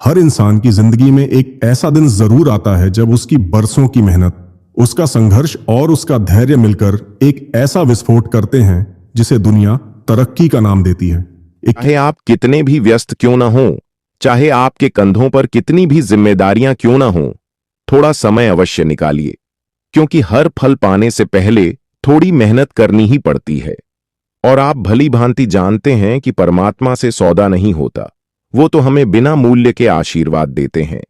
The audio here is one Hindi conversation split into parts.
हर इंसान की जिंदगी में एक ऐसा दिन जरूर आता है जब उसकी बरसों की मेहनत, उसका संघर्ष और उसका धैर्य मिलकर एक ऐसा विस्फोट करते हैं जिसे दुनिया तरक्की का नाम देती है। चाहे आप कितने भी व्यस्त क्यों ना हो, चाहे आपके कंधों पर कितनी भी जिम्मेदारियां क्यों ना हो, थोड़ा समय अवश्य निकालिए, क्योंकि हर फल पाने से पहले थोड़ी मेहनत करनी ही पड़ती है। और आप भली भांति जानते हैं कि परमात्मा से सौदा नहीं होता, वो तो हमें बिना मूल्य के आशीर्वाद देते हैं।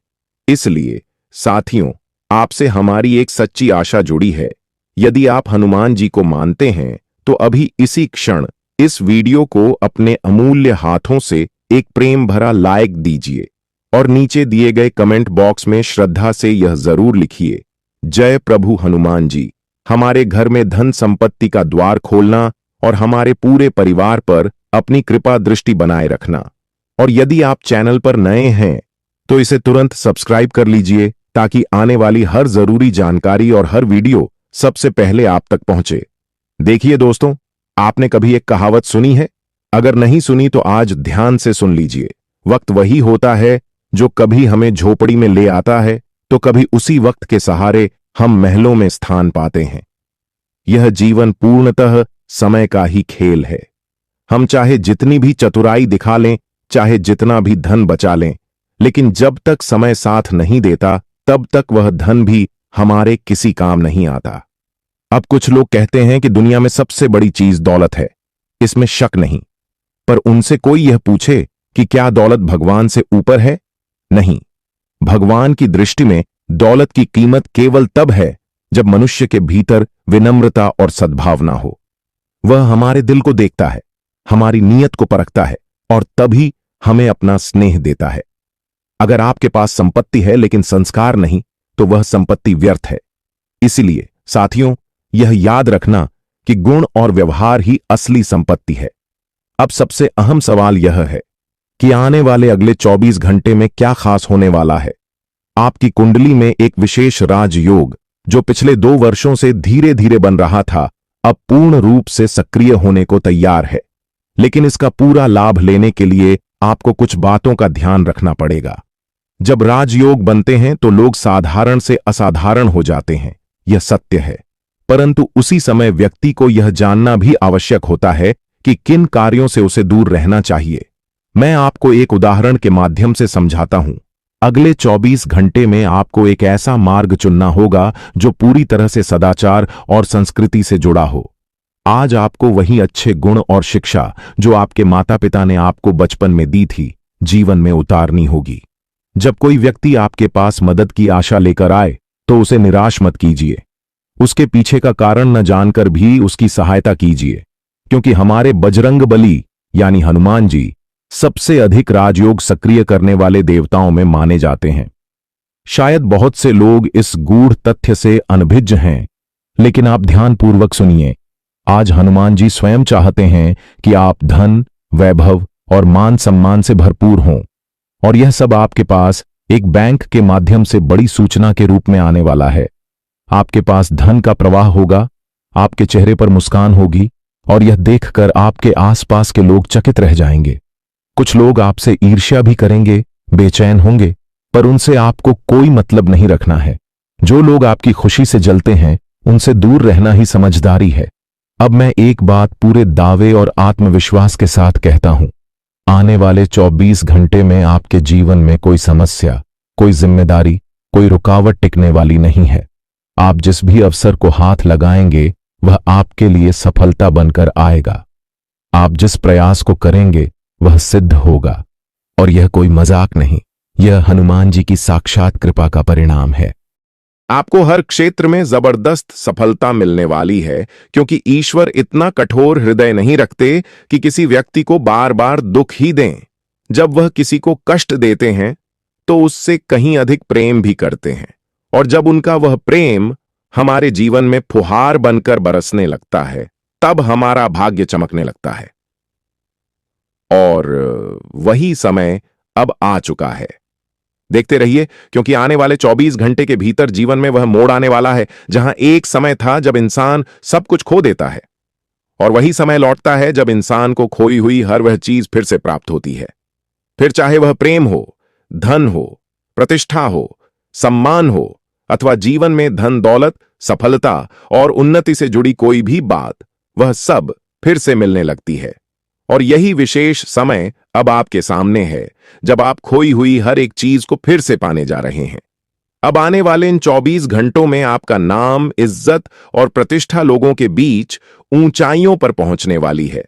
इसलिए साथियों, आपसे हमारी एक सच्ची आशा जुड़ी है। यदि आप हनुमान जी को मानते हैं तो अभी इसी क्षण इस वीडियो को अपने अमूल्य हाथों से एक प्रेम भरा लाइक दीजिए और नीचे दिए गए कमेंट बॉक्स में श्रद्धा से यह जरूर लिखिए, जय प्रभु हनुमान जी। हमारे घर में धन संपत्ति का द्वार खोलना और हमारे पूरे परिवार पर अपनी कृपा दृष्टि बनाए रखना। और यदि आप चैनल पर नए हैं तो इसे तुरंत सब्सक्राइब कर लीजिए ताकि आने वाली हर जरूरी जानकारी और हर वीडियो सबसे पहले आप तक पहुंचे। देखिए दोस्तों, आपने कभी एक कहावत सुनी है? अगर नहीं सुनी तो आज ध्यान से सुन लीजिए। वक्त वही होता है जो कभी हमें झोपड़ी में ले आता है तो कभी उसी वक्त के सहारे हम महलों में स्थान पाते हैं। यह जीवन पूर्णतः समय का ही खेल है। हम चाहे जितनी भी चतुराई दिखा लें, चाहे जितना भी धन बचा लें, लेकिन जब तक समय साथ नहीं देता तब तक वह धन भी हमारे किसी काम नहीं आता। अब कुछ लोग कहते हैं कि दुनिया में सबसे बड़ी चीज दौलत है, इसमें शक नहीं। पर उनसे कोई यह पूछे कि क्या दौलत भगवान से ऊपर है? नहीं। भगवान की दृष्टि में दौलत की कीमत केवल तब है जब मनुष्य के भीतर विनम्रता और सद्भावना हो। वह हमारे दिल को देखता है, हमारी नीयत को परखता है और तभी हमें अपना स्नेह देता है। अगर आपके पास संपत्ति है लेकिन संस्कार नहीं तो वह संपत्ति व्यर्थ है। इसलिए साथियों, यह याद रखना कि गुण और व्यवहार ही असली संपत्ति है। अब सबसे अहम सवाल यह है कि आने वाले अगले 24 घंटे में क्या खास होने वाला है। आपकी कुंडली में एक विशेष राजयोग जो पिछले 2 वर्षों से धीरे धीरे बन रहा था, अब पूर्ण रूप से सक्रिय होने को तैयार है। लेकिन इसका पूरा लाभ लेने के लिए आपको कुछ बातों का ध्यान रखना पड़ेगा। जब राजयोग बनते हैं तो लोग साधारण से असाधारण हो जाते हैं, यह सत्य है। परंतु उसी समय व्यक्ति को यह जानना भी आवश्यक होता है कि किन कार्यों से उसे दूर रहना चाहिए। मैं आपको एक उदाहरण के माध्यम से समझाता हूं। अगले 24 घंटे में आपको एक ऐसा मार्ग चुनना होगा जो पूरी तरह से सदाचार और संस्कृति से जुड़ा हो। आज आपको वही अच्छे गुण और शिक्षा जो आपके माता पिता ने आपको बचपन में दी थी, जीवन में उतारनी होगी। जब कोई व्यक्ति आपके पास मदद की आशा लेकर आए तो उसे निराश मत कीजिए। उसके पीछे का कारण न जानकर भी उसकी सहायता कीजिए, क्योंकि हमारे बजरंगबली यानी हनुमान जी सबसे अधिक राजयोग सक्रिय करने वाले देवताओं में माने जाते हैं। शायद बहुत से लोग इस गूढ़ तथ्य से अनभिज्ञ हैं, लेकिन आप ध्यानपूर्वक सुनिए। आज हनुमान जी स्वयं चाहते हैं कि आप धन, वैभव और मान सम्मान से भरपूर हों, और यह सब आपके पास एक बैंक के माध्यम से बड़ी सूचना के रूप में आने वाला है। आपके पास धन का प्रवाह होगा, आपके चेहरे पर मुस्कान होगी और यह देखकर आपके आसपास के लोग चकित रह जाएंगे। कुछ लोग आपसे ईर्ष्या भी करेंगे, बेचैन होंगे, पर उनसे आपको कोई मतलब नहीं रखना है। जो लोग आपकी खुशी से जलते हैं उनसे दूर रहना ही समझदारी है। अब मैं एक बात पूरे दावे और आत्मविश्वास के साथ कहता हूं, आने वाले 24 घंटे में आपके जीवन में कोई समस्या, कोई जिम्मेदारी, कोई रुकावट टिकने वाली नहीं है। आप जिस भी अवसर को हाथ लगाएंगे वह आपके लिए सफलता बनकर आएगा। आप जिस प्रयास को करेंगे वह सिद्ध होगा, और यह कोई मजाक नहीं, यह हनुमान जी की साक्षात कृपा का परिणाम है। आपको हर क्षेत्र में जबरदस्त सफलता मिलने वाली है, क्योंकि ईश्वर इतना कठोर हृदय नहीं रखते कि किसी व्यक्ति को बार बार दुख ही दें। जब वह किसी को कष्ट देते हैं तो उससे कहीं अधिक प्रेम भी करते हैं, और जब उनका वह प्रेम हमारे जीवन में फुहार बनकर बरसने लगता है तब हमारा भाग्य चमकने लगता है। और वही समय अब आ चुका है। देखते रहिए, क्योंकि आने वाले 24 घंटे के भीतर जीवन में वह मोड़ आने वाला है जहां एक समय था जब इंसान सब कुछ खो देता है, और वही समय लौटता है जब इंसान को खोई हुई हर वह चीज फिर से प्राप्त होती है। फिर चाहे वह प्रेम हो, धन हो, प्रतिष्ठा हो, सम्मान हो अथवा जीवन में धन दौलत, सफलता और उन्नति से जुड़ी कोई भी बात, वह सब फिर से मिलने लगती है। और यही विशेष समय अब आपके सामने है, जब आप खोई हुई हर एक चीज को फिर से पाने जा रहे हैं। अब आने वाले इन 24 घंटों में आपका नाम, इज्जत और प्रतिष्ठा लोगों के बीच ऊंचाइयों पर पहुंचने वाली है।